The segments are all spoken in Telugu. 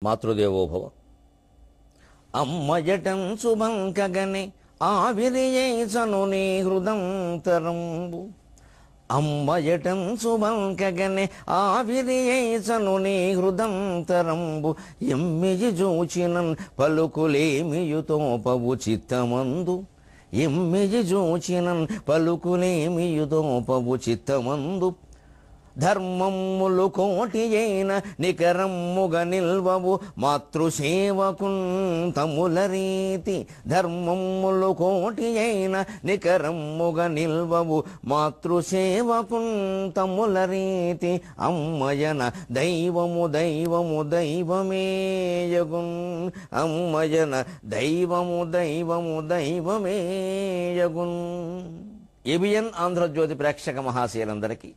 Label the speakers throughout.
Speaker 1: మాతృదేవోభవ. అమ్మయటం శుభంకగనే ఆవిరియైసను నీ హృదంతరంబు. అమ్మయటం శుభంకగనే ఆవిరియైసను నీ హృదంతరంబు. ఎమ్మియి జూచినన్ పలుకులేమియుతోపవు చిత్తమందు. ఎమ్మియి జూచినన్ పలుకులేమియుతోపవు చిత్తమందు. ధర్మమ్ములు కోటి అయిన నికరమ్ముగ నిల్వవు మాతృసేవకున్ తముల రీతి. ధర్మమ్ములు కోటి అయిన నికరమ్ముగ నిల్వవు మాతృసేవకున్ తముల రీతి. అమ్మయన దైవము దైవము దైవమేయగున్. అమ్మయన దైవము దైవము దైవమేయగున్. ఏబిఎన్ ఆంధ్రజ్యోతి ప్రేక్షక మహాశయులందరికీ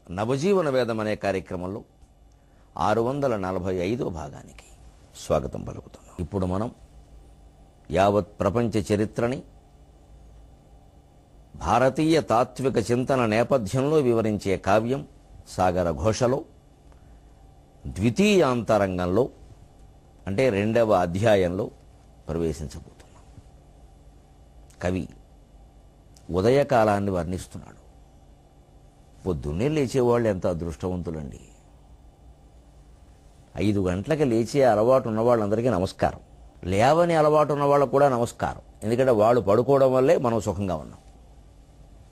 Speaker 1: నవజీవన వేదం అనే కార్యక్రమంలో 645వ భాగానికి స్వాగతం పలుకుతున్నాం. ఇప్పుడు మనం యావత్ ప్రపంచ చరిత్రని భారతీయ తాత్విక చింతన నేపథ్యంలో వివరించే కావ్యం సాగర ఘోషలో ద్వితీయాంతరంగంలో అంటే 2వ అధ్యాయంలో ప్రవేశించబోతున్నాం. కవి ఉదయకాలాన్ని వర్ణిస్తున్నాడు. పొద్దున్నే లేచేవాళ్ళు ఎంత అదృష్టవంతులండి. 5 గంటలకు లేచే అలవాటు ఉన్న వాళ్ళందరికీ నమస్కారం. లేవని అలవాటు ఉన్న వాళ్ళకు కూడా నమస్కారం. ఎందుకంటే వాళ్ళు పడుకోవడం వల్లే మనం సుఖంగా ఉన్నాం.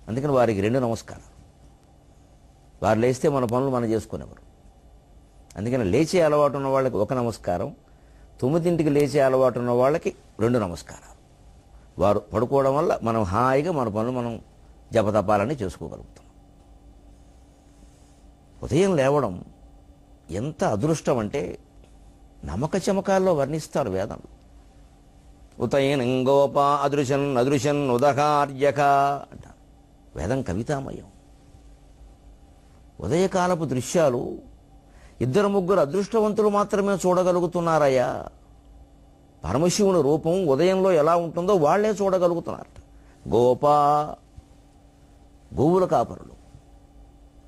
Speaker 1: అందుకని వారికి 2 నమస్కారం. వారు లేస్తే మన పనులు మనం చేసుకునేవారు. అందుకని లేచే అలవాటు ఉన్న వాళ్ళకి 1 నమస్కారం, 9ంటికి లేచే అలవాటు ఉన్న వాళ్ళకి 2 నమస్కారాలు. వారు పడుకోవడం వల్ల మనం హాయిగా మన పనులు మనం జపతపాలని చేసుకోగలుగుతాం. ఉదయం లేవడం ఎంత అదృష్టం అంటే నమక చమకాల్లో వర్ణిస్తారు వేదం. ఉదయనంగోప అదృశన్ అదృశన్ ఉదహార్యక అంటారు. వేదం కవితామయం. ఉదయకాలపు దృశ్యాలు 2-3 అదృష్టవంతులు మాత్రమే చూడగలుగుతున్నారయ్యా. పరమశివుని రూపం ఉదయంలో ఎలా ఉంటుందో వాళ్లే చూడగలుగుతున్నారు. గోపా గోవుల కాపరులు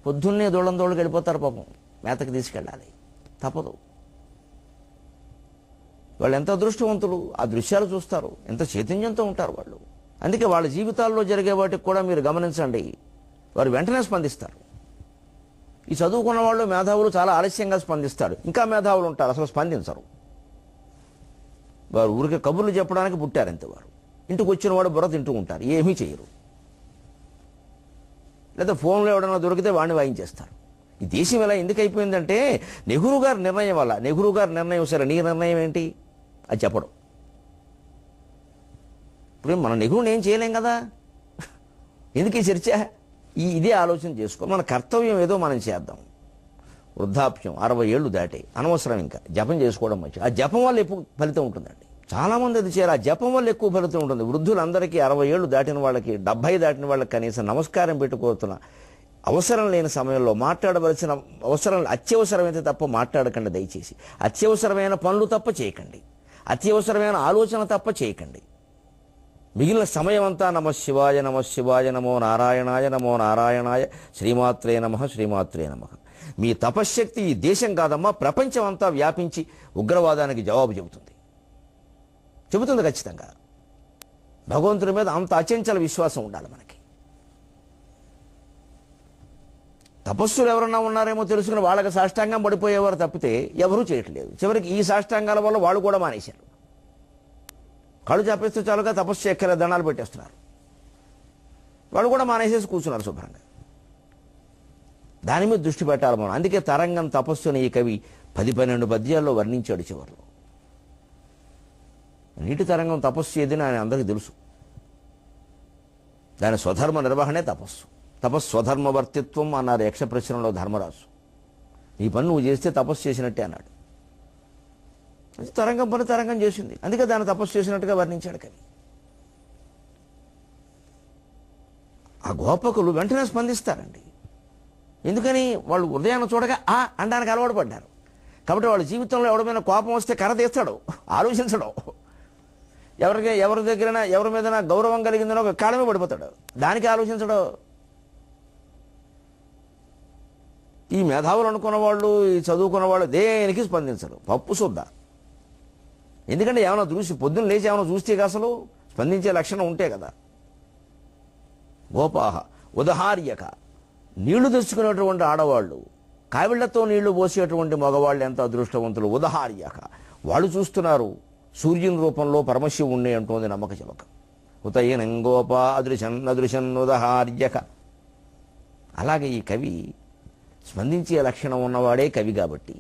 Speaker 1: పొద్దున్నే దోళ్ళకి వెళ్ళిపోతారు. పాపం మేతకి తీసుకెళ్ళాలి, తప్పదు. వాళ్ళు ఎంత అదృష్టవంతులు. ఆ దృశ్యాలు చూస్తారు, ఎంత చైతన్యంతో ఉంటారు వాళ్ళు. అందుకే వాళ్ళ జీవితాల్లో జరిగే వాటికి కూడా మీరు గమనించండి, వారు వెంటనే స్పందిస్తారు. ఈ చదువుకున్న వాళ్ళు మేధావులు చాలా ఆలస్యంగా స్పందిస్తారు. ఇంకా మేధావులు ఉంటారు అసలు స్పందించరు. వారు ఊరికే కబుర్లు చెప్పడానికి పుట్టారంతే. వారు ఇంటికి వచ్చిన వాడు బుర్ర తింటూ ఉంటారు, ఏమీ చేయరు. లేదా ఫోన్లో ఎవడన్నా దొరికితే వాడిని వాయించేస్తారు. ఈ దేశం ఇలా ఎందుకు అయిపోయిందంటే నెహ్రూ గారి నిర్ణయం వల్ల. నెహ్రూ గారి నిర్ణయం సరే, నీ నిర్ణయం ఏంటి అది చెప్పడం. ఇప్పుడు మన నెహ్రూని ఏం చేయలేం కదా, ఎందుకు ఈ చర్చ? ఇదే ఆలోచన చేసుకో. మన కర్తవ్యం ఏదో మనం చేద్దాం. వృద్ధాప్యం 60 ఏళ్ళు దాటే అనవసరం ఇంకా జపం చేసుకోవడం మంచి. ఆ జపం వల్ల ఎక్కువ ఫలితం ఉంటుందండి. చాలామంది అది చేయరు. ఆ జపం వల్ల ఎక్కువ ఫలితం ఉంటుంది. వృద్ధులందరికీ 60 ఏళ్ళు దాటిన వాళ్ళకి, 70 దాటిన వాళ్ళకి కనీసం నమస్కారం పెట్టుకోతున్నా. అవసరం లేని సమయంలో మాట్లాడవలసిన అవసరం అత్యవసరమైతే తప్ప మాట్లాడకండి దయచేసి. అత్యవసరమైన పనులు తప్ప చేయకండి. అత్యవసరమైన ఆలోచన తప్ప చేయకండి. మిగిలిన సమయం అంతా నమ శివాయ నమ శివాయ నమో నారాయణాయ నమో నారాయణాయ శ్రీమాత్రే నమః శ్రీమాత్రే నమః. మీ తపశ్శక్తి ఈ దేశం కాదమ్మా, ప్రపంచం అంతా వ్యాపించి ఉగ్రవాదానికి జవాబు చెబుతుంది ఖచ్చితంగా. భగవంతుడి మీద అంత అచంచల విశ్వాసం ఉండాలి మనకి. తపస్సులు ఎవరన్నా ఉన్నారేమో తెలుసుకుని వాళ్ళకి సాష్టాంగం పడిపోయేవారు తప్పితే ఎవరూ చేయట్లేదు. చివరికి ఈ సాష్టాంగాల వల్ల వాళ్ళు కూడా మానేశారు. కళ్ళు చెప్పేస్తే చాలుగా తపస్సు ఎక్కల దండాలు పెట్టేస్తున్నారు. వాళ్ళు కూడా మానేసేసి కూర్చున్నారు శుభ్రంగా. దాని మీద దృష్టి పెట్టాలి మనం. అందుకే తరంగం తపస్సుని ఈ కవి 10-12 పద్యాల్లో వర్ణించాడు చివరిలో. నీటి తరంగం తపస్సు ఏదని ఆయన అందరికీ తెలుసు. దాని స్వధర్మ నిర్వహణే తపస్సు. తపస్వధర్మవర్తిత్వం అన్నారు యక్షప్రశ్నలో ధర్మరాజు. ఈ పని నువ్వు చేస్తే తపస్సు చేసినట్టే అన్నాడు. తరంగం పని తరంగం చేసింది, అందుకే దాన్ని తపస్సు చేసినట్టుగా వర్ణించాడు కవి. ఆ గోపకులు వెంటనే స్పందిస్తారండి. ఎందుకని? వాళ్ళు ఉదయాన్ని చూడగా అనడానికి అలవాటు పడ్డారు కాబట్టి. వాళ్ళ జీవితంలో ఎవరి కోపం వస్తే కర్ర తీస్తాడు, ఆలోచించడం. ఎవరి దగ్గరైనా ఎవరి మీదైనా గౌరవం కలిగిందనో ఒక కాలమే పడిపోతాడు, దానికి ఆలోచించడం. ఈ మేధావులు అనుకున్న వాళ్ళు, ఈ చదువుకున్న వాళ్ళు దేనికి స్పందించరు. పప్పు శుద్ధ ఎందుకంటే ఏమైనా చూసి పొద్దున్న లేచి ఏమైనా చూస్తే అసలు స్పందించే లక్షణం ఉంటే కదా. గోపాహ ఉదహార్యక, నీళ్లు తెచ్చుకునేటువంటి ఆడవాళ్ళు, కావిళ్లతో నీళ్లు పోసేటువంటి మగవాళ్ళు ఎంత అదృష్టవంతులు. ఉదహార్యక, వాళ్ళు చూస్తున్నారు సూర్యుని రూపంలో పరమశివుణ్ణి అంటోంది నమ్మక చిలక. ఉతయనం గోప అదృశన్ అదృశన్ ఉదహార్యక. అలాగే ఈ కవి స్పందించే లక్షణం ఉన్నవాడే కవి కాబట్టి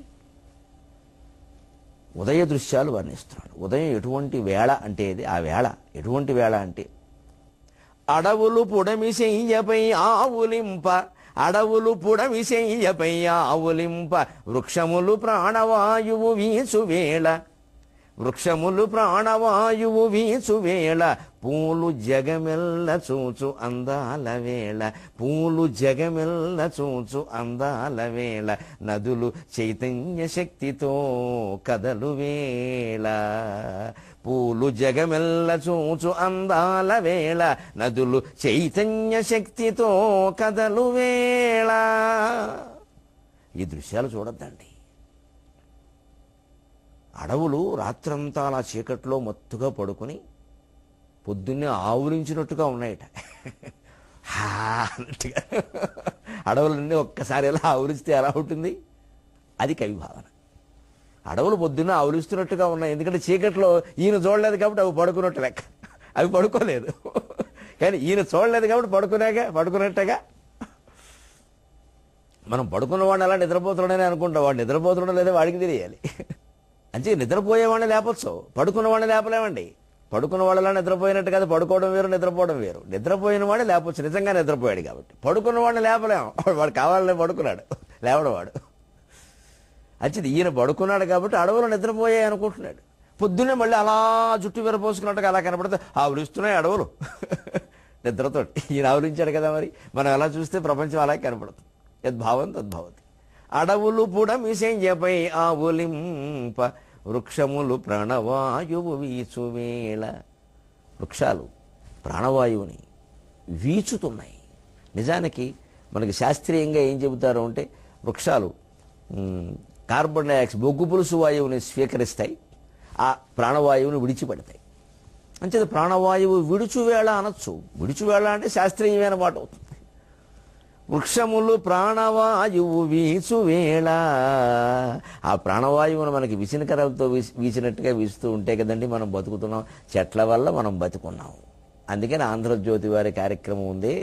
Speaker 1: ఉదయ దృశ్యాలు వర్ణిస్తున్నాడు. ఉదయం ఎటువంటి వేళ అంటే ఆ వేళ ఎటువంటి వేళ అంటే అడవులు పుడమిశయ్యపై ఆవులింప, అడవులు పుడమిశయ్యపై ఆవులింప, వృక్షములు ప్రాణవాయువు వీచువేళ, వృక్షములు ప్రాణవాయువు వీచువేళ, పూలు జగమెల్ల చూచు అందాల వేళ, పూలు జగమెల్ల చూచు అందాల వేళ, నదులు చైతన్య శక్తితో కదలు వేళ, పూలు జగమెల్ల చూచు అందాల వేళ, నదులు చైతన్య శక్తితో కదలు వేళ. ఈ దృశ్యాలు చూడొద్దండి. అడవులు రాత్రంతా అలా చీకట్లో మత్తుగా పడుకుని పొద్దున్నే ఆవులించినట్టుగా ఉన్నాయట. అన్నట్టుగా అడవులన్నీ ఒక్కసారి ఎలా ఆవులిస్తే ఎలా ఉంటుంది, అది కవి భావన. అడవులు పొద్దున్న ఆవులిస్తున్నట్టుగా ఉన్నాయి, ఎందుకంటే చీకట్లో ఈయన చూడలేదు కాబట్టి అవి పడుకున్నట్టు లెక్క. అవి పడుకోలేదు, కానీ ఈయన చూడలేదు కాబట్టి పడుకున్నట్టుగా. మనం పడుకున్న వాడిని అలా నిద్రపోతున్నాడని అనుకుంటాం, వాడు నిద్రపోతున్నాడో లేదో వాడికి తెలియాలి. అంటే నిద్రపోయేవాడిని లేపచ్చు, పడుకున్న వాడిని లేపలేమండి. పడుకున్న వాళ్ళలా నిద్రపోయినట్టు కదా, పడుకోవడం వేరు నిద్రపోవడం వేరు. నిద్రపోయిన వాడిని లేపచ్చు, నిజంగా నిద్రపోయాడు కాబట్టి. పడుకున్న వాడిని లేపలేము, వాడు కావాలని పడుకున్నాడు, లేవడం వాడు. అంటే ఈయన పడుకున్నాడు కాబట్టి అడవులు నిద్రపోయాయి అనుకుంటున్నాడు. పొద్దున్నే మళ్ళీ అలా జుట్టు విరపోసుకున్నట్టుగా అలా కనపడితే ఆవులిస్తున్నాయి అడవులు నిద్రతో. ఈయన ఆవులించాడు కదా, మరి మనం ఎలా చూస్తే ప్రపంచం అలాగే కనపడుతుంది. యద్భావం తద్భవతి. అడవులు పుడమిశయ్యపై ఆవులింప, వృక్షములు ప్రాణవాయువు వీచువేళ. వృక్షాలు ప్రాణవాయువుని వీచుతున్నాయి. నిజానికి మనకి శాస్త్రీయంగా ఏం చెబుతారు అంటే, వృక్షాలు కార్బన్ డైఆక్సైడ్ బొగ్గు పులుసు వాయువుని స్వీకరిస్తాయి, ఆ ప్రాణవాయువుని విడిచిపెడతాయి. అంచేది ప్రాణవాయువు విడుచువేళ అనొచ్చు. విడుచువేళ అంటే శాస్త్రీయమైన మాట అవుతుంది. వృక్షములు ప్రాణవాయువు వీచువేళ, ఆ ప్రాణవాయువును మనకి విసినకరలతో వీచినట్టుగా వీస్తూ ఉంటే కదండి మనం బతుకుతున్నాం. చెట్ల వల్ల మనం బతుకున్నాం. అందుకని ఆంధ్రజ్యోతి వారి కార్యక్రమం ఉంది,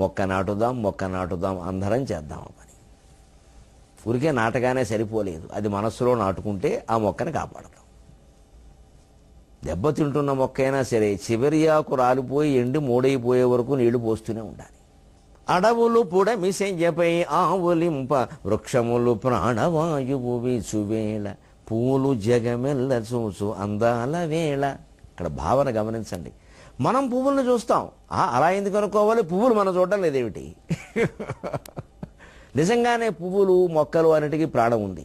Speaker 1: మొక్క నాటుదాం అందరం చేద్దాం పని. ఊరికే నాటగానే సరిపోలేదు, అది మనస్సులో నాటుకుంటే ఆ మొక్కని కాపాడతాం. దెబ్బతింటున్న మొక్క అయినా సరే చివరి ఆకు రాలిపోయి ఎండి మూడైపోయే వరకు నీళ్లు పోస్తూనే ఉండాలి. అడవులు పుడమిశయ్యపై ఆవులింప, వృక్షములు ప్రాణవాయువు వీచువేళ, పూలు జగమెల్ల చూచు అందాల వేళ. ఇక్కడ భావన గమనించండి. మనం పువ్వులను చూస్తాం, అలా ఎందుకు అనుకోవాలి, పువ్వులు మనం చూడడం లేదేమిటి? నిజంగానే పువ్వులు మొక్కలు అన్నిటికీ ప్రాణం ఉంది.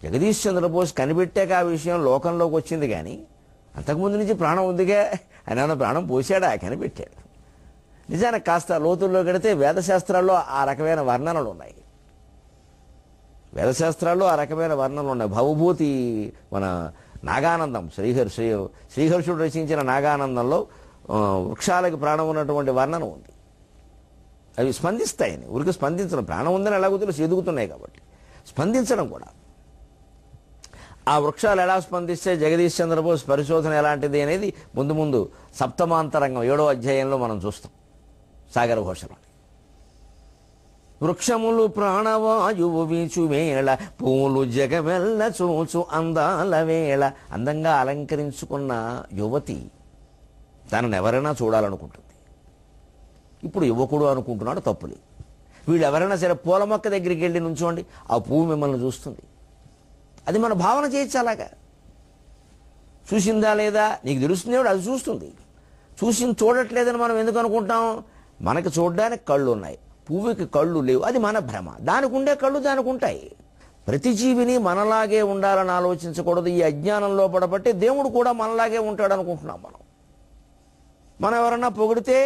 Speaker 1: జగదీష్ చంద్రబోస్ కనిపెట్టాక ఆ విషయం లోకంలోకి వచ్చింది, కానీ అంతకుముందు నుంచి ప్రాణం ఉందిగా. ఆయన ప్రాణం పోసాడా, కనిపెట్టాడు. నిజానికి కాస్త లోతుల్లో గడితే వేదశాస్త్రాల్లో ఆ రకమైన వర్ణనలు ఉన్నాయి. భవభూతి మన నాగానందం, శ్రీహర్షుడు రచించిన నాగానందంలో వృక్షాలకు ప్రాణం ఉన్నటువంటి వర్ణన ఉంది. అవి స్పందిస్తాయని, ఊరికి స్పందించడం, ప్రాణం ఉందని ఎలాగో తెలుసు, ఎదుగుతున్నాయి కాబట్టి స్పందించడం కూడా. ఆ వృక్షాలు ఎలా స్పందిస్తే జగదీష్ చంద్రబోస్ పరిశోధన ఎలాంటిది అనేది ముందు ముందు సప్తమాంతరంగం 7వ అధ్యాయంలో మనం చూస్తాం, సాగర ఘోషలో. వృక్షములు ప్రాణవాయువు వీచువేళ, పూలు జగమెల్ల చూచు అందాల వేళ. అందంగా అలంకరించుకున్న యువతి తనను ఎవరైనా చూడాలనుకుంటుంది. ఇప్పుడు యువకుడు అనుకుంటున్నాడు, తప్పులే. వీళ్ళు ఎవరైనా సరే పూల మొక్క దగ్గరికి వెళ్ళి నుంచోండి, ఆ పువ్వు మిమ్మల్ని చూస్తుంది. అది మన భావన చేయొచ్చు. అలాగా చూసిందా లేదా నీకు తెలుస్తుంది, అది చూస్తుంది. చూడట్లేదని మనం ఎందుకు అనుకుంటాం? మనకి చూడడానికి కళ్ళు ఉన్నాయి, పువ్వుకి కళ్ళు లేవు, అది మన భ్రమ. దానికి ఉండే కళ్ళు దానికి ఉంటాయి. ప్రతి జీవిని మనలాగే ఉండాలని ఆలోచించకూడదు. ఈ అజ్ఞానంలో పడబట్టి దేవుడు కూడా మనలాగే ఉంటాడు అనుకుంటున్నాం. మనం ఎవరన్నా పొగిడితే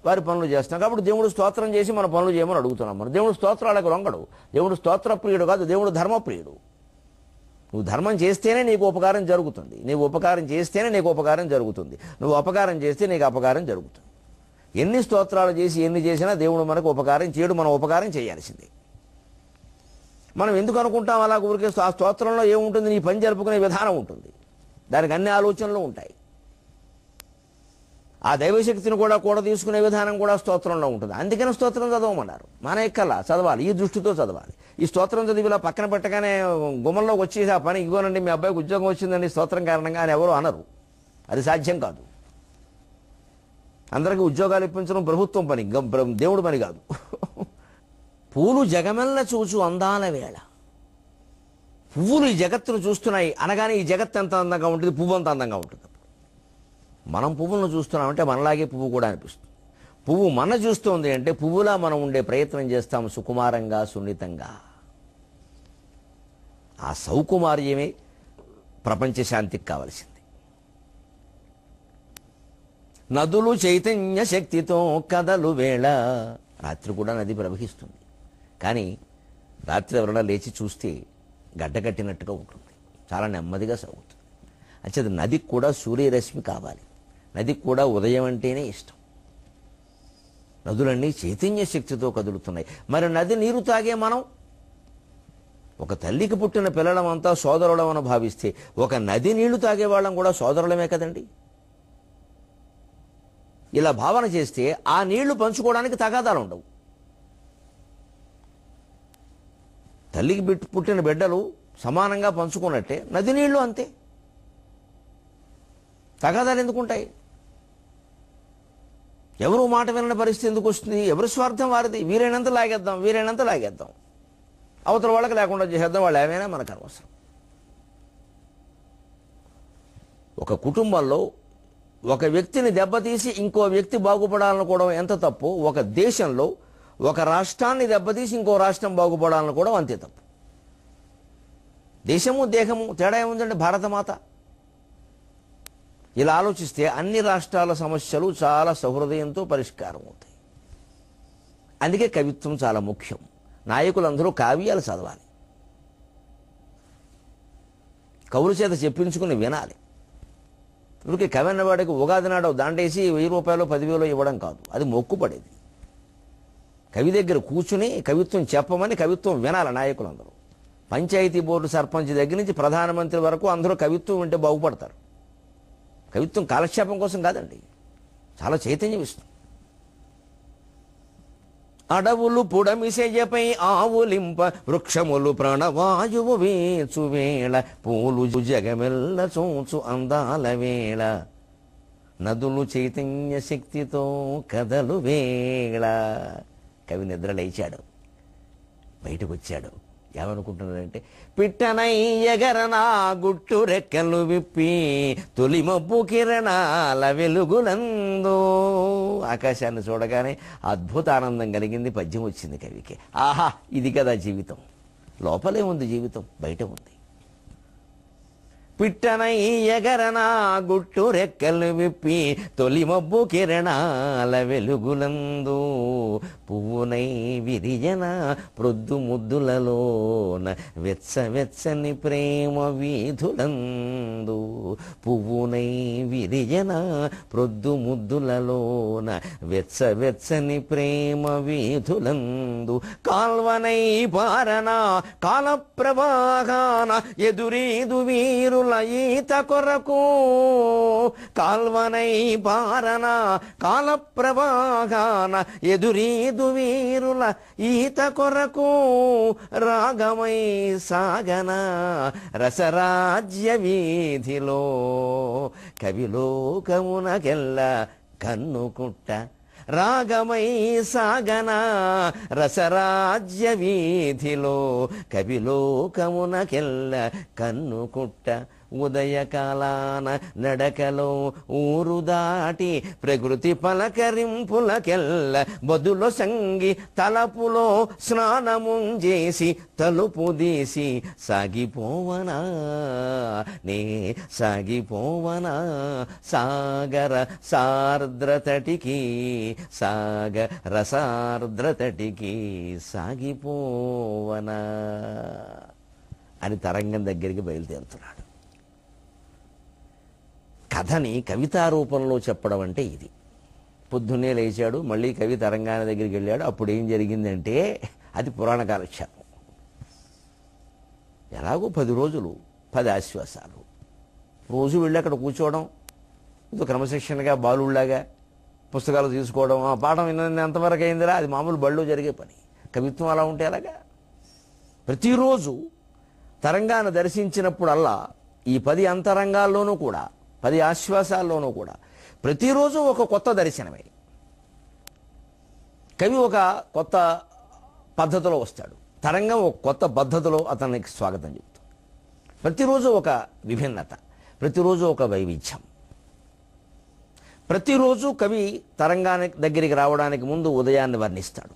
Speaker 1: వారి పనులు చేస్తాం, కాబట్టి దేవుడు స్తోత్రం చేసి మన పనులు చేయమని అడుగుతున్నాం. మనం దేవుడు స్తోత్రాలకు లొంగడు. దేవుడు స్తోత్ర ప్రియుడు కాదు, దేవుడు ధర్మప్రియుడు. నువ్వు ధర్మం చేస్తేనే నీకు ఉపకారం జరుగుతుంది, నీవు ఉపకారం చేస్తేనే నీకు ఉపకారం జరుగుతుంది, నువ్వు అపకారం చేస్తే నీకు అపకారం జరుగుతుంది. ఎన్ని స్తోత్రాలు చేసి ఎన్ని చేసినా దేవుడు మనకు ఉపకారం చేయడు, మనం ఉపకారం చేయాల్సిందే. మనం ఎందుకు అనుకుంటాం అలా ఊరికే? ఆ స్తోత్రంలో ఏముంటుంది? నీ పని జరుపుకునే విధానం ఉంటుంది, దానికి అన్ని ఆలోచనలు ఉంటాయి. ఆ దైవశక్తిని కూడా తీసుకునే విధానం కూడా స్తోత్రంలో ఉంటుంది. అందుకని స్తోత్రం చదవమన్నారు. మన ఎక్కలా చదవాలి, ఈ దృష్టితో చదవాలి. ఈ స్తోత్రం చదివిలా పక్కన పెట్టగానే గుమ్మంలోకి వచ్చేసి ఆ పని ఇవ్వనండి మీ అబ్బాయికి ఉద్యోగం వచ్చిందండి స్తోత్రం కారణంగా అని ఎవరు అనరు. అది సాధ్యం కాదు. అందరికీ ఉద్యోగాలు ఇప్పించడం ప్రభుత్వం పని, దేవుడు పని కాదు. పూలు జగమెల్ల చూచు అందాల వేళ. పువ్వులు ఈ జగత్తును చూస్తున్నాయి అనగానే ఈ జగత్తు ఎంత అందంగా ఉంటుంది, పువ్వు అంత అందంగా ఉంటుంది. మనం పువ్వులను చూస్తున్నామంటే మనలాగే పువ్వు కూడా అనిపిస్తుంది. పువ్వు మన చూస్తుంది అంటే పువ్వులా మనం ఉండే ప్రయత్నం చేస్తాం, సుకుమారంగా సున్నితంగా. ఆ సౌకుమార్యమే ప్రపంచ శాంతికి కావలసింది. నదులు చైతన్య శక్తితో కదలు వేళ. రాత్రి కూడా నది ప్రవహిస్తుంది, కానీ రాత్రి ఎవరైనా లేచి చూస్తే గడ్డకట్టినట్టుగా ఉంటుంది, చాలా నెమ్మదిగా సాగుతుంది. అంచేది నదికి కూడా సూర్యరశ్మి కావాలి, నదికి కూడా ఉదయం అంటేనే ఇష్టం. నదులన్నీ చైతన్య శక్తితో కదులుతున్నాయి. మరి నది నీరు తాగే మనం ఒక తల్లికి పుట్టిన పిల్లలమంతా సోదరులమని భావిస్తే ఒక నది నీళ్లు తాగేవాళ్ళం కూడా సోదరులమే కదండి. ఇలా భావన చేస్తే ఆ నీళ్లు పంచుకోవడానికి తగాదాలు ఉండవు. తల్లికి పుట్టిన బిడ్డలు సమానంగా పంచుకున్నట్టే నది నీళ్లు అంతే. తగాదాలు ఎందుకుంటాయి? ఎవరు మాట వినని పరిస్థితి ఎందుకు వస్తుంది? ఎవరి స్వార్థం వారిది. వీరైనంత లాగేద్దాం, వీరైనంత లాగేద్దాం, అవతల వాళ్ళకి లేకుండా చేసేద్దాం, వాళ్ళు ఏమైనా మనకు అనవసరం. ఒక కుటుంబంలో ఒక వ్యక్తిని దెబ్బతీసి ఇంకో వ్యక్తి బాగుపడాలనుకోవడం ఎంత తప్పు, ఒక దేశంలో ఒక రాష్ట్రాన్ని దెబ్బతీసి ఇంకో రాష్ట్రం బాగుపడాలనుకోవడం అంతే తప్పు. దేశము దేహము తేడా ఏముందండి? భారతమాత. ఇలా ఆలోచిస్తే అన్ని రాష్ట్రాల సమస్యలు చాలా సహృదయంతో పరిష్కారం అవుతాయి. అందుకే కవిత్వం చాలా ముఖ్యం. నాయకులందరూ కావ్యాలు చదవాలి, కవుల చేత చెప్పించుకుని వినాలి. ఊరికి కవి అన్నవాడికి ఉగాది నాడు దాండేసి 1000 రూపాయలు 10,000 ఇవ్వడం కాదు, అది మొక్కుపడేది. కవి దగ్గర కూర్చుని కవిత్వం చెప్పమని కవిత్వం వినాలి నాయకులందరూ. పంచాయతీ బోర్డు సర్పంచ్ దగ్గర నుంచి ప్రధానమంత్రి వరకు అందరూ కవిత్వం వింటే బాగుపడతారు. కవిత్వం కాలక్షేపం కోసం కాదండి, చాలా చైతన్యం ఇస్తుంది. అడవులు పుడమిసెయపై ఆవులింప, వృక్షములు ప్రాణవాయువు వేచు వేళ, పూలు జగమెల్ల చూచు అందాల వేళ, నదులు చైతన్య శక్తితో కదలు వేళ. కవి నిద్ర లేచాడు, బయటకు వచ్చాడు. ఏమనుకుంటున్నాడంటే, పిట్టనై ఎగరనా గుట్టు రెక్కలు విప్పి, తొలి మబ్బు కిరణాల వెలుగులందో. ఆకాశాన్ని చూడగానే అద్భుత ఆనందం కలిగింది, పద్యం వచ్చింది కవికి. ఆహా, ఇది కదా జీవితం. లోపలే ఉంది జీవితం, బయట ఉంది. పిట్టనై ఎగరనా గుట్టు రెక్కలు విప్పి, తొలి మబ్బు కిరణాల వెలుగులందు, పువ్వునై విరియన ప్రొద్దు ముద్దులలోన, వెచ్చ వెచ్చని ప్రేమ వీధులందు. పువ్వునై విరియన ప్రొద్దు ముద్దులలోన, వెచ్చ వెచ్చని ప్రేమ వీధులందు. కాల్వనై పారన కాల ప్రవాహాన, ఎదురీదు వీరుల ఈత కొరకు. కాల్వనై పారన కాల ప్రవాహాన, ఎదురీదు వీరుల ఈత కొరకు. రాగమై సాగన రసరాజ్య వీధిలో, కవిలోకమునకెల్ల కన్నుకుట్ట. రాగమై సాగన రసరాజ్య వీధిలో, కవిలోకమునకెల్ల కన్నుకుట్ట. ఉదయకాలాన నడకలో ఊరు దాటి, ప్రకృతి పలకరింపులకెల్ల బదులు సంగి, తలపులో స్నానముంజేసి తలుపు తీసి, సాగిపోవనా నే సాగిపోవనా సాగర సార్ద్రతటికి, సాగర సార్ద్రతటికి సాగిపోవనా. అని తరంగం దగ్గరికి బయలుదేరుతున్నాడు. కథని కవితా రూపంలో చెప్పడం అంటే ఇది. పొద్దున్నే లేచాడు, మళ్ళీ కవి తరంగాన దగ్గరికి వెళ్ళాడు. అప్పుడు ఏం జరిగిందంటే అది పురాణ కాలక్షేపం. ఎలాగో 10 రోజులు 10 ఆశ్వాసాలు, రోజు వెళ్ళి అక్కడ కూర్చోవడం, ఇది క్రమశిక్షణగా బాలుళ్లాగా పుస్తకాలు తీసుకోవడం, ఆ పాఠం ఎంతవరకు అయిందిరా, అది మామూలు బళ్ళు జరిగే పని. కవిత్వం అలా ఉంటే అలాగా. ప్రతిరోజు తరంగాన్ని దర్శించినప్పుడల్లా ఈ 10 అంతరంగాల్లోనూ కూడా 10 ఆశ్వాసాల్లోనూ కూడా ప్రతిరోజు ఒక కొత్త దర్శనమే. కవి ఒక కొత్త పద్ధతిలో వస్తాడు, తరంగం ఒక కొత్త పద్ధతిలో అతనికి స్వాగతం చెబుతుంది. ప్రతిరోజు ఒక విభిన్నత, ప్రతిరోజు ఒక వైవిధ్యం. ప్రతిరోజు కవి తరంగానికి దగ్గరికి రావడానికి ముందు ఉదయాన్ని వర్ణిస్తాడు.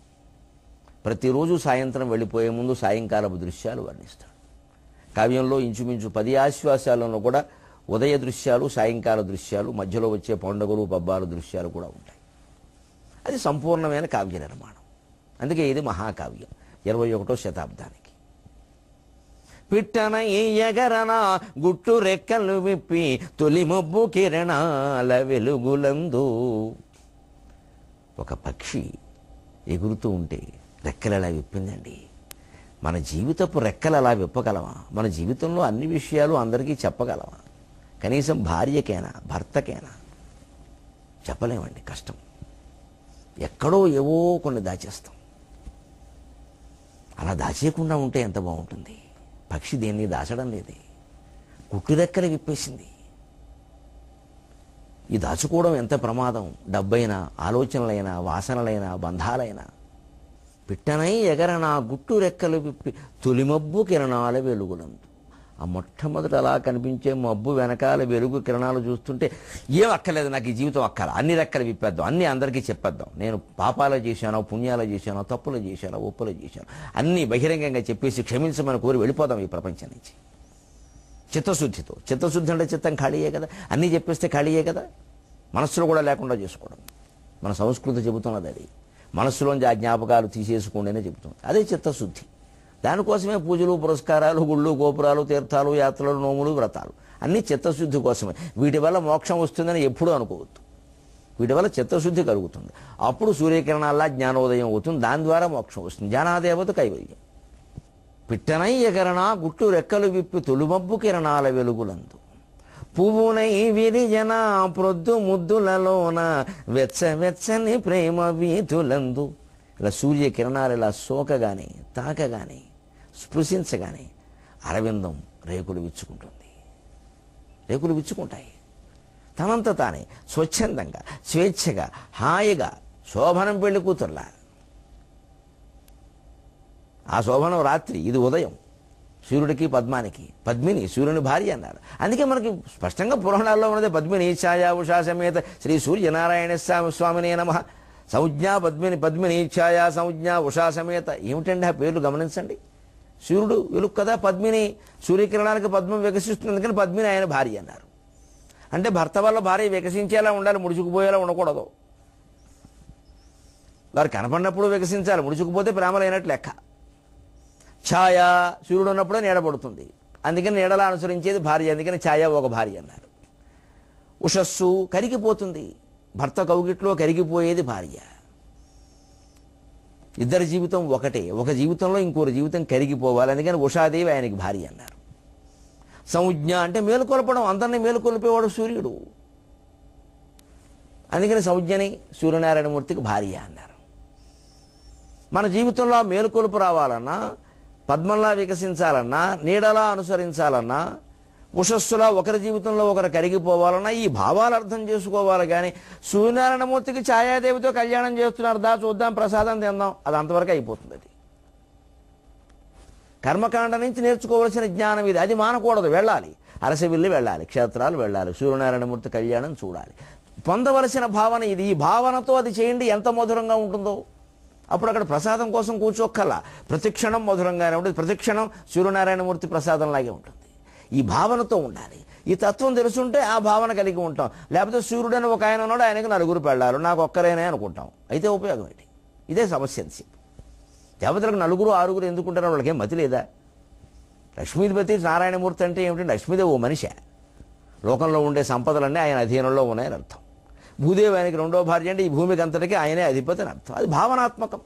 Speaker 1: ప్రతిరోజు సాయంత్రం వెళ్ళిపోయే ముందు సాయంకాలపు దృశ్యాలు వర్ణిస్తాడు. కావ్యంలో ఇంచుమించు 10 ఆశ్వాసాలను కూడా ఉదయ దృశ్యాలు, సాయంకాల దృశ్యాలు, మధ్యలో వచ్చే పండుగలు పబ్బాలు దృశ్యాలు కూడా ఉంటాయి. అది సంపూర్ణమైన కావ్య నిర్మాణం. అందుకే ఇది మహాకావ్యం 21వ శతాబ్దానికి. పిట్టన ఎగరన గుట్టు రెక్కలు విప్పి తొలి మబ్బు కిరణాల వెలుగులందు. ఒక పక్షి ఎగురుతూ ఉంటే రెక్కలు ఎలా విప్పిందండి. మన జీవితపు రెక్కలు అలా విప్పగలమా? మన జీవితంలో అన్ని విషయాలు అందరికీ చెప్పగలమా? కనీసం భార్యకైనా భర్తకైనా చెప్పలేమండి, కష్టం. ఎక్కడో ఏవో కొన్ని దాచేస్తాం. అలా దాచేయకుండా ఉంటే ఎంత బాగుంటుంది. పక్షి దేన్ని దాచడం లేదే, గుట్టు రెక్కలు విప్పేసింది. ఈ దాచుకోవడం ఎంత ప్రమాదం. డబ్బైనా, ఆలోచనలైనా, వాసనలైనా, బంధాలైనా. పిట్టనై ఎగరనా గుట్టు రెక్కలు విప్పి తొలిమబ్బు కిరణాల వెలుగులందు. ఆ మొట్టమొదట అలా కనిపించే మబ్బు వెనకాల వెలుగు కిరణాలు చూస్తుంటే ఏం అక్కర్లేదు, నాకు ఈ జీవితం అక్కల, అన్ని రెక్కలు విప్పేద్దాం, అన్నీ అందరికీ చెప్పేద్దాం. నేను పాపాలు చేశానో, పుణ్యాలు చేశానో, తప్పులు చేశానో, ఒప్పులు చేశాను, అన్నీ బహిరంగంగా చెప్పేసి క్షమించమని కోరి వెళ్ళిపోదాం ఈ ప్రపంచం నుంచి చిత్తశుద్ధితో. చిత్తశుద్ధి అంటే చిత్తం ఖాళీయే కదా, అన్నీ చెప్పేస్తే ఖాళీయే కదా. మనస్సులో కూడా లేకుండా చేసుకోవడం మన సంస్కృతి చెబుతున్నది. అది మనస్సులోంచి ఆ జ్ఞాపకాలు తీసేసుకోండి చెబుతుంది. అదే చిత్తశుద్ధి. దానికోసమే పూజలు, పురస్కారాలు, గుళ్ళు, గోపురాలు, తీర్థాలు, యాత్రలు, నోములు, వ్రతాలు అన్నీ చిత్తశుద్ధి కోసమే. వీటి వల్ల మోక్షం వస్తుందని ఎప్పుడూ అనుకోవద్దు. వీటి వల్ల చిత్తశుద్ధి కలుగుతుంది. అప్పుడు సూర్యకిరణాల్లా జ్ఞానోదయం అవుతుంది. దాని ద్వారా మోక్షం వస్తుంది. జ్ఞానాదేవత కైవల్యం. పిట్టనై ఎగరనా గుట్టు రెక్కలు విప్పి తొలిమబ్బు కిరణాల వెలుగులందు. పువ్వునై విరిజన ప్రొద్దు ముద్దులలోన వెచ్చ వెచ్చని ప్రేమ వీధులందు. ఇలా సూర్యకిరణాలు ఇలా సోకగానే, తాకగానే, స్పృశించగానే అరవిందం రేకులు విచ్చుకుంటుంది. రేకులు విచ్చుకుంటాయి తనంత తానే, స్వచ్ఛందంగా, స్వేచ్ఛగా, హాయిగా. శోభనం పెళ్లి కూతుర్లా. ఆ శోభనం రాత్రి, ఇది ఉదయం. సూర్యుడికి పద్మానికి, పద్మిని సూర్యుని భార్య అన్నారు. అందుకే మనకి స్పష్టంగా పురాణాల్లో ఉన్నదే పద్మిని ఛాయా ఉషా సమేత శ్రీ సూర్యనారాయణ స్వామినే నమః. సంజ్ఞ పద్మిని, పద్మిని ఛాయా సంజ్ఞ ఉషా సమేత. ఏమిటండి ఆ పేర్లు గమనించండి. సూర్యుడు వెలుగు కదా, పద్మిని సూర్యకిరణానికి పద్మం వికసిస్తుంది, అందుకని పద్మిని ఆయన భార్య అన్నారు. అంటే భర్త వల్ల భార్య వికసించేలా ఉండాలి, ముడుచుకుపోయేలా ఉండకూడదు. వారు కనపడినప్పుడు వికసించాలి, ముడుచుకుపోతే ప్రేమలైనట్లు లెక్క. ఛాయ సూర్యుడు ఉన్నప్పుడే నీడపడుతుంది, అందుకని నీడలా అనుసరించేది భార్య, అందుకని ఛాయ ఒక భార్య అన్నారు. ఉషస్సు కరిగిపోతుంది, భర్త కౌగిట్లో కరిగిపోయేది భార్య. ఇద్దరి జీవితం ఒకటే, ఒక జీవితంలో ఇంకొక జీవితం కరిగిపోవాలి, అందుకని ఉషాదేవి ఆయనకి భార్య అన్నారు. సంజ్ఞ అంటే మేలుకొల్పడం, అందరినీ మేలుకొల్పేవాడు సూర్యుడు, అందుకని సంజ్ఞని సూర్యనారాయణమూర్తికి భార్య అన్నారు. మన జీవితంలో మేలుకొలుపు రావాలన్నా, పద్మంలా వికసించాలన్నా, నీడలా అనుసరించాలన్నా, ఉషస్సులా ఒకరి జీవితంలో ఒకరు కరిగిపోవాలన్నా ఈ భావాలు అర్థం చేసుకోవాలి. కానీ సూర్యనారాయణమూర్తికి ఛాయాదేవితో కళ్యాణం చేస్తున్నారు, దా చూద్దాం, ప్రసాదం తిందాం, అది అంతవరకు అయిపోతుంది. అది కర్మకాండ నుంచి నేర్చుకోవాల్సిన జ్ఞానం ఇది. అది మానకూడదు, వెళ్ళాలి, అరసవిల్లి వెళ్ళాలి, క్షేత్రాలు వెళ్ళాలి, సూర్యనారాయణమూర్తి కళ్యాణం చూడాలి. పొందవలసిన భావన ఇది. ఈ భావనతో అది చేయండి, ఎంత మధురంగా ఉంటుందో. అప్పుడు అక్కడ ప్రసాదం కోసం కూర్చోక్కల్లా, ప్రతిక్షణం మధురంగానే ఉంటుంది. ప్రతిక్షణం సూర్యనారాయణమూర్తి ప్రసాదంలాగే ఉంటుంది. ఈ భావనతో ఉండాలి. ఈ తత్వం తెలుసుంటే ఆ భావన కలిగి ఉంటాం. లేకపోతే సూర్యుడని ఒక ఆయన ఉన్నాడు, ఆయనకి 9 పెళ్ళారు, నాకు ఒక్కరేనే అనుకుంటాం. అయితే ఉపయోగం ఏంటి? ఇదే సమస్య. దేవతలకు 4, 6 ఎందుకుంటారో వాళ్ళకేం మతి లేదా? లక్ష్మీపతి నారాయణమూర్తి అంటే ఏమిటంటే లక్ష్మీదేవి ఓ మనిషే, లోకంలో ఉండే సంపదలన్నీ ఆయన అధీనంలో ఉన్నాయని అర్థం. భూదేవి ఆయనకి రెండో భార్య అంటే ఈ భూమికి అంతటికీ ఆయనే అధిపతి అని అర్థం. అది భావనాత్మకం.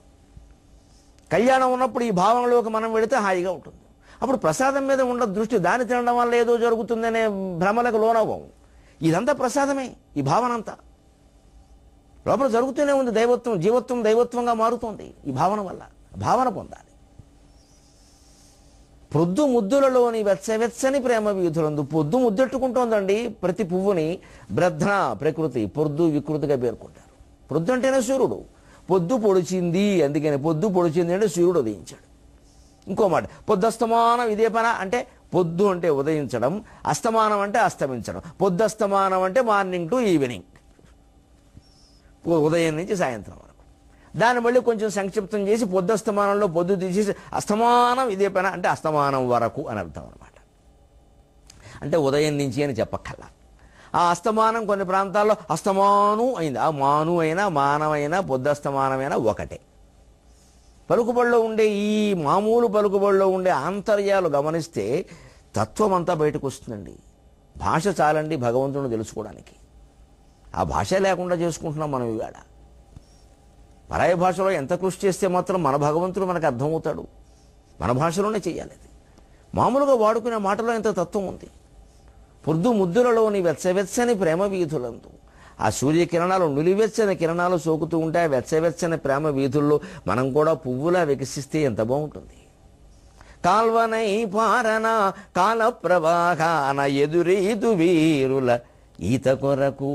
Speaker 1: కళ్యాణం ఉన్నప్పుడు ఈ భావనలోకి మనం వెళితే హాయిగా ఉంటుంది. అప్పుడు ప్రసాదం మీద ఉన్న దృష్టి దాన్ని తినడం వల్ల ఏదో జరుగుతుందనే భ్రమలకు లోనవం. ఇదంతా ప్రసాదమే. ఈ భావన అంతా లోపల జరుగుతూనే ఉంది. దైవత్వం, జీవత్వం దైవత్వంగా మారుతోంది ఈ భావన వల్ల. భావన పొందాలి. పొద్దు ముద్దులలోని వెచ్చని ప్రేమ వీధులందు. పొద్దు ముద్దెట్టుకుంటోందండి ప్రతి పువ్వుని. బ్రధ్న ప్రకృతి పొద్దు వికృతిగా పేర్కొంటారు. పొద్దు అంటేనే సూర్యుడు. పొద్దు పొడిచింది, అందుకని పొద్దు పొడిచింది అంటే సూర్యుడు ఉదయించాడు. ఇంకో మాట, పొద్దస్తమానం ఇదే పన అంటే పొద్దు అంటే ఉదయించడం, అస్తమానం అంటే అస్తమించడం. పొద్దస్తమానం అంటే మార్నింగ్ టు ఈవినింగ్, ఉదయం నుంచి సాయంత్రం వరకు. దాన్ని మళ్ళీ కొంచెం సంక్షిప్తం చేసి పొద్దస్తమానంలో పొద్దు తీసేసి అస్తమానం ఇదే పన అంటే అస్తమానం వరకు అని అర్థం అనమాట. అంటే ఉదయం నుంచి అని చెప్పక్కల్లా. ఆ అస్తమానం కొన్ని ప్రాంతాల్లో అస్తమాను అయింది. ఆ మాను అయినా మానమైనా పొద్దస్తమానమైనా ఒకటే. పలుకుబడిలో ఉండే ఈ మామూలు పలుకుబడిలో ఉండే ఆంతర్యాలు గమనిస్తే తత్వం అంతా బయటకు వస్తుందండి. భాష చాలండి భగవంతుని తెలుసుకోవడానికి. ఆ భాష లేకుండా చేసుకుంటున్నాం మనం ఇవాళ. పరాయ భాషలో ఎంత కృషి చేస్తే మాత్రం మన భగవంతుడు మనకు అర్థమవుతాడు. మన భాషలోనే చెయ్యాలి. అది మామూలుగా వాడుకునే మాటలో ఎంత తత్వం ఉంది. పొద్దు ముద్దులలోని వెచ్చని ప్రేమ వీధులందు. ఆ సూర్యకిరణాలు నులివెచ్చని కిరణాలు సోకుతూ ఉంటాయి. వెచ్చని ప్రేమ వీధుల్లో మనం కూడా పువ్వులా వికసిస్తే ఎంత బాగుంటుంది. కాల్వనై పారన కాల ప్రవాహాన ఎదురీదు వీరుల ఈత కొరకు.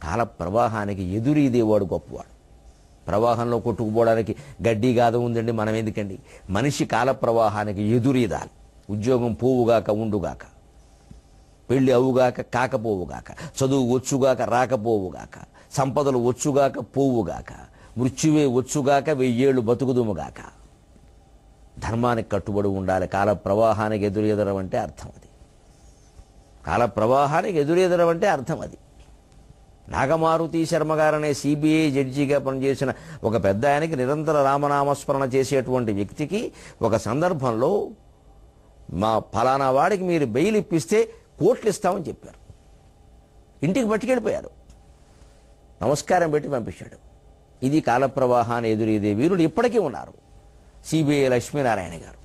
Speaker 1: కాల ప్రవాహానికి ఎదురీదేవాడు గొప్పవాడు. ప్రవాహంలో కొట్టుకుపోవడానికి గడ్డి గాథ ఉందండి, మనం ఎందుకండి. మనిషి కాల ప్రవాహానికి ఎదురీదాలి. ఉద్యోగం పోవుగాక ఉండుగాక, పెళ్లి అవుగాక కాకపోవుగాక, చదువు వచ్చుగాక రాకపోవుగాక, సంపదలు వచ్చుగాక పోవుగాక, మృత్యువే వచ్చుగాక 1000 ఏళ్ళు బతుకుదుముగాక. ధర్మానికి కట్టుబడి ఉండాలి. కాల ప్రవాహానికి ఎదురెదరం అంటే అర్థం అది. కాల ప్రవాహానికి ఎదురెదరం అంటే అర్థం అది. నాగమారుతి శర్మ గారనే సిబిఐ జడ్జిగా పనిచేసిన ఒక పెద్ద ఆయనకి నిరంతర రామనామస్మరణ చేసేటువంటి వ్యక్తికి ఒక సందర్భంలో మా ఫలానా వాడికి మీరు బెయిల్ ఇప్పిస్తే కోట్లు ఇస్తామని చెప్పారు. ఇంటికి పట్టుకెళ్ళిపోయారు. నమస్కారం పెట్టి పంపించాడు. ఇది కాల ప్రవాహాన్ని ఎదురీదే వీరుడు ఇప్పటికీ ఉన్నారు. సిబిఐ లక్ష్మీనారాయణ గారు.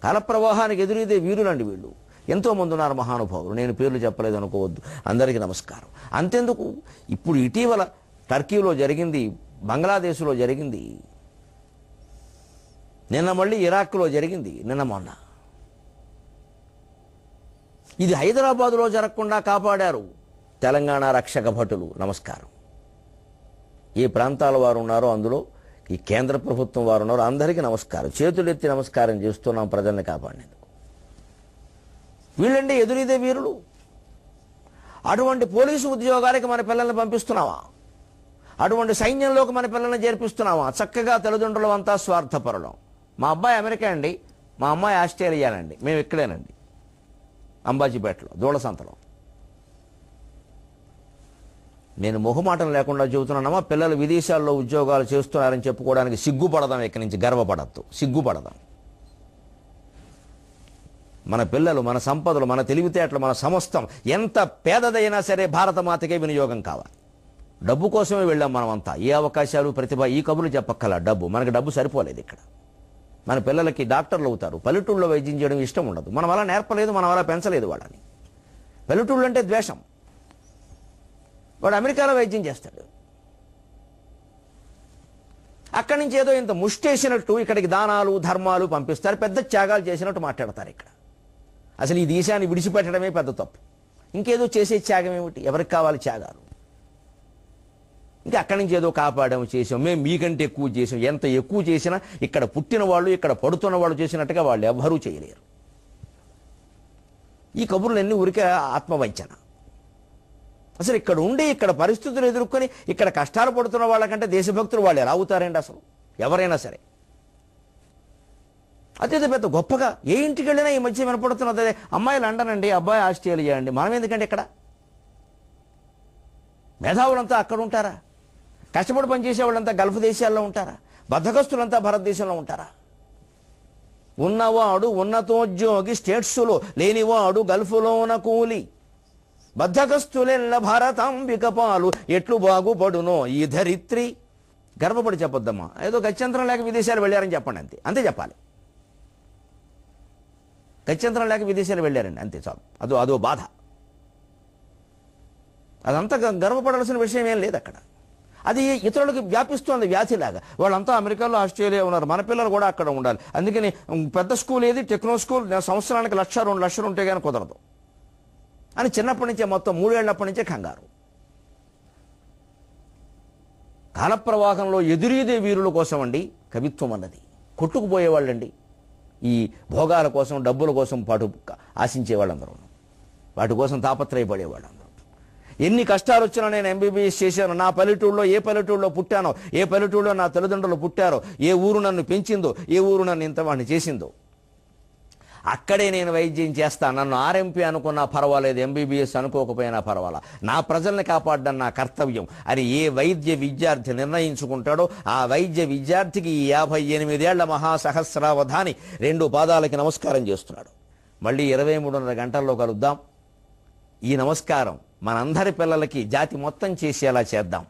Speaker 1: కాల ప్రవాహానికి ఎదురీదే వీరులండి వీళ్ళు. ఎంతోమంది ఉన్నారు మహానుభావులు. నేను పేర్లు చెప్పలేదు అనుకోవద్దు. అందరికీ నమస్కారం. అంతెందుకు, ఇప్పుడు ఇటీవల టర్కీలో జరిగింది, బంగ్లాదేశ్లో జరిగింది, నిన్న మళ్ళీ ఇరాక్లో జరిగింది, నిన్న మొన్న. ఇది హైదరాబాదులో జరగకుండా కాపాడారు తెలంగాణ రక్షక భటులు. నమస్కారం. ఏ ప్రాంతాల వారు ఉన్నారో అందులో ఈ కేంద్ర ప్రభుత్వం వారు ఉన్నారో అందరికీ నమస్కారం. చేతులెత్తి నమస్కారం చేస్తున్నాం ప్రజల్ని కాపాడేందుకు. వీళ్ళండి ఎదురీదే వీరులు. అటువంటి పోలీసు ఉద్యోగాలకి మన పిల్లల్ని పంపిస్తున్నావా? అటువంటి సైన్యంలోకి మన పిల్లల్ని చేర్పిస్తున్నావా? చక్కగా తల్లిదండ్రులు అంతా స్వార్థపరులం. మా అబ్బాయి అమెరికా అండి, మా అమ్మాయి ఆస్ట్రేలియానండి, మేము ఇక్కడేనండి అంబాజీపేటలో దూళసంతలో. నేను మొహమాటం లేకుండా చెబుతున్నానమ్మా, పిల్లలు విదేశాల్లో ఉద్యోగాలు చేస్తున్నారని చెప్పుకోవడానికి సిగ్గుపడదాం. ఇక్కడి నుంచి గర్వపడద్దు, సిగ్గుపడదాం. మన పిల్లలు, మన సంపదలు, మన తెలివితేటలు, మన సమస్తం ఎంత పేదదైనా సరే భారతమాతకే వినియోగం కావాలి. డబ్బు కోసమే వెళ్ళాం మనమంతా. ఏ అవకాశాలు, ప్రతిభ, ఈ కబుర్లు చెప్పక్కల. డబ్బు, మనకి డబ్బు సరిపోలేదు. ఇక్కడ మన పిల్లలకి డాక్టర్లు అవుతారు, పల్లెటూళ్ళలో వైద్యం చేయడం ఇష్టం ఉండదు. మనం అలా నేర్పలేదు, మనం అలా పెంచలేదు వాళ్ళని. పల్లెటూళ్ళు అంటే ద్వేషం. వాడు అమెరికాలో వైద్యం చేస్తాడు. అక్కడి నుంచి ఏదో ఇంత ముష్టేసినట్టు ఇక్కడికి దానాలు ధర్మాలు పంపిస్తారు, పెద్ద త్యాగాలు చేసినట్టు మాట్లాడతారు. ఇక్కడ అసలు ఈ దేశాన్ని విడిచిపెట్టడమే పెద్ద తప్పు. ఇంకేదో చేసే త్యాగం ఏమిటి? ఎవరికి కావాలి త్యాగాలు? ఇంకా అక్కడి నుంచి ఏదో కాపాడాము, చేసాం, మేము మీకంటే ఎక్కువ చేసాం. ఎంత ఎక్కువ చేసినా ఇక్కడ పుట్టిన వాళ్ళు, ఇక్కడ పడుతున్న వాళ్ళు చేసినట్టుగా వాళ్ళు ఎవ్వరూ చేయలేరు. ఈ కబుర్లన్నీ ఊరికే ఆత్మవంచన. అసలు ఇక్కడ ఉండి ఇక్కడ పరిస్థితులు ఎదుర్కొని ఇక్కడ కష్టాలు పడుతున్న వాళ్ళకంటే దేశభక్తులు వాళ్ళు ఎలా అవుతారండి? అసలు ఎవరైనా సరే అత్యంత పెద్ద గొప్పగా ఏ ఇంటికి వెళ్ళినా ఈ మధ్య వినపడుతున్నది అదే. అమ్మాయి లండన్ అండి, అబ్బాయి ఆస్ట్రేలియా అండి. మనం ఎందుకంటే ఇక్కడ మేధావులంతా అక్కడ ఉంటారా? కష్టపడి పనిచేసే వాళ్ళంతా గల్ఫ్ దేశాల్లో ఉంటారా? బద్ధకస్తులంతా భారతదేశంలో ఉంటారా? ఉన్నవాడు ఉన్నతోద్యోగి స్టేట్స్లో, లేనివాడు గల్ఫ్లోన కూలి. బద్ధకస్తులెల్ల భారతాంబిక పాలు ఎట్లు బాగుపడునో ఈ ధరిత్రి. గర్వపడి చెప్పొద్దమ్మా, ఏదో గత్యంతరం లేక విదేశాలు వెళ్ళారని చెప్పండి, అంతే అంతే చెప్పాలి. గత్యంతరం లేక విదేశాలు వెళ్ళారండి, అంతే చాలు. అదో బాధ. అదంతా గర్వపడాల్సిన విషయం ఏం లేదు అక్కడ. అది ఇతరులకు వ్యాపిస్తుంది వ్యాధిలాగా. వాళ్ళంతా అమెరికాలో, ఆస్ట్రేలియా ఉన్నారు, మన పిల్లలు కూడా అక్కడ ఉండాలి. అందుకని పెద్ద స్కూల్ ఏది, టెక్నో స్కూల్, సంవత్సరానికి 1,00,000 2 లక్షలు ఉంటే కానీ కుదరదు అని చిన్నప్పటి నుంచే, మొత్తం 3 ఏళ్లప్పటి నుంచే కంగారు. కాలప్రవాహంలో ఎదురీదే వీరుల కోసం అండి కవిత్వం అన్నది. కొట్టుకుపోయేవాళ్ళండి ఈ భోగాల కోసం, డబ్బుల కోసం పాటు ఆశించే వాళ్ళందరూ, వాటి కోసం తాపత్రయపడేవాళ్ళందరూ. ఎన్ని కష్టాలు వచ్చినా నేను ఎంబీబీఎస్ చేశాను, నా పల్లెటూళ్ళలో ఏ పల్లెటూళ్ళలో పుట్టానో, ఏ పల్లెటూళ్ళలో నా తల్లిదండ్రులు పుట్టారో, ఏ ఊరు నన్ను పెంచిందో, ఏ ఊరు నన్ను ఇంతవాడిని చేసిందో, అక్కడే నేను వైద్యం చేస్తాను. నన్ను ఆర్ఎంపీ అనుకున్నా పర్వాలేదు, ఎంబీబీఎస్ అనుకోకపోయినా పర్వాలా, నా ప్రజల్ని కాపాడడం నా కర్తవ్యం అని ఏ వైద్య విద్యార్థి నిర్ణయించుకుంటాడో, ఆ వైద్య విద్యార్థికి ఈ 58 ఏళ్ల మహాసహస్రావధాని 2 పాదాలకి నమస్కారం చేస్తున్నాడు. మళ్ళీ 23:30 గంటల్లో కలుద్దాం. ఈ నమస్కారం మనందరి పిల్లలకి జాతి మొత్తం చేసేలా చేద్దాం.